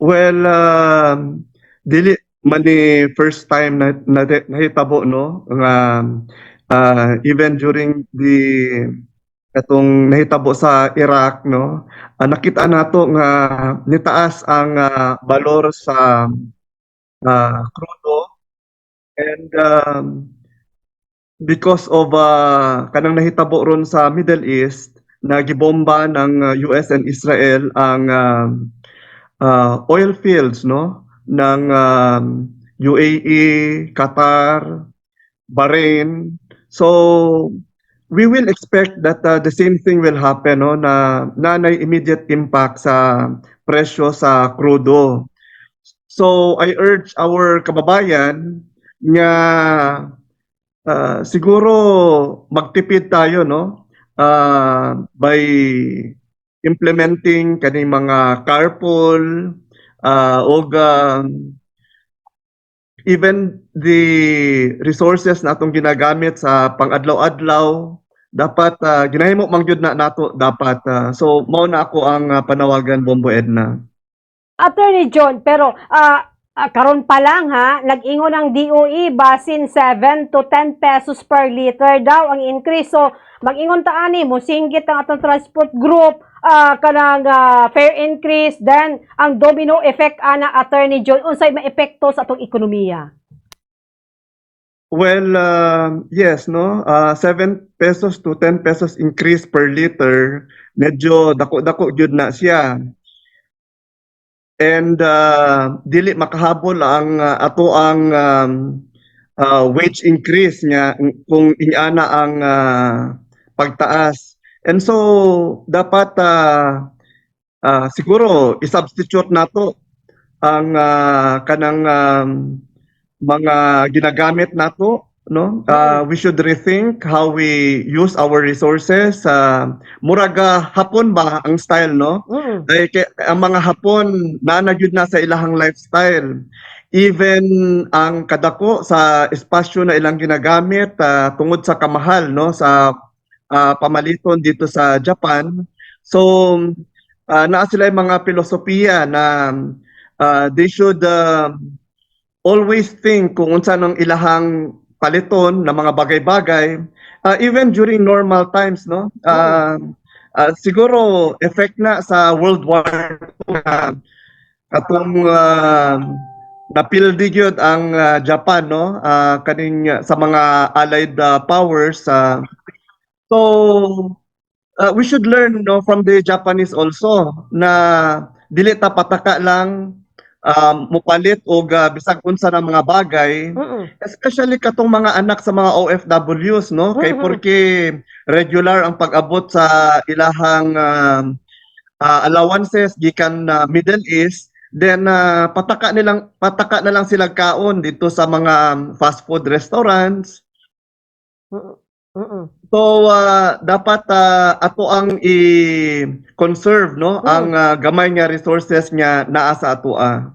Well, dili man ni first time na nahitabo no nga even during katong nahitabo sa Iraq no, nakita nato nga nitaas ang balor sa krudo and because of kanang nahitabo ron sa Middle East na gibomba ng US and Israel ang oil fields no ng UAE, Qatar, Bahrain. So we will expect that the same thing will happen no na nanay immediate impact sa presyo sa krudo. So I urge our kababayan nga siguro magtipid tayo no by implementing kaning mga carpool o even the resources na atong ginagamit sa pang-adlaw-adlaw dapat ginahimo man gyud na nato dapat so mao na ako ang panawagan, Bombo Edna. Attorney John, pero karon pa lang ha, nag-ingon ang DOE basin 7 to 10 pesos per liter daw ang increase. So mag-ingon ta ani mo singgit ang atong transport group kanang fare increase, then ang domino effect ana, Attorney John, unsay maepekto sa atong ekonomiya? Well, yes, no? 7 pesos to 10 pesos increase per liter, medyo dako-dako gyud na siya. And dili makahabol ang ato ang wage increase nga kung iana ang pagtaas. And so dapat siguro i-substitute nato ang kanang mga ginagamit nato no. We should rethink how we use our resources. Muraga hapon ba ang style no? Ay ang mga hapon gyud na sa ilahang lifestyle. Even ang kadako sa espasyo na ilang ginagamit tungod sa kamahal no sa pamaliton dito sa Japan. So naa sila yung mga filosofiya na they should always think kung unsa nang ilahang paliton na mga bagay-bagay even during normal times no. Siguro effect na sa World War II atong napildi gyud ang Japan no kaning sa mga allied powers. So we should learn no from the Japanese also na dili ta pataka lang mupalit og bisag unsa na mga bagay, especially katong mga anak sa mga OFWs no kay porque regular ang pag-abot sa ilahang allowances gikan Middle East, then pataka na lang sila kaon dito sa mga fast food restaurants. So dapat ato ang i-conserve no ang gamay nga resources nga naa sa atoa.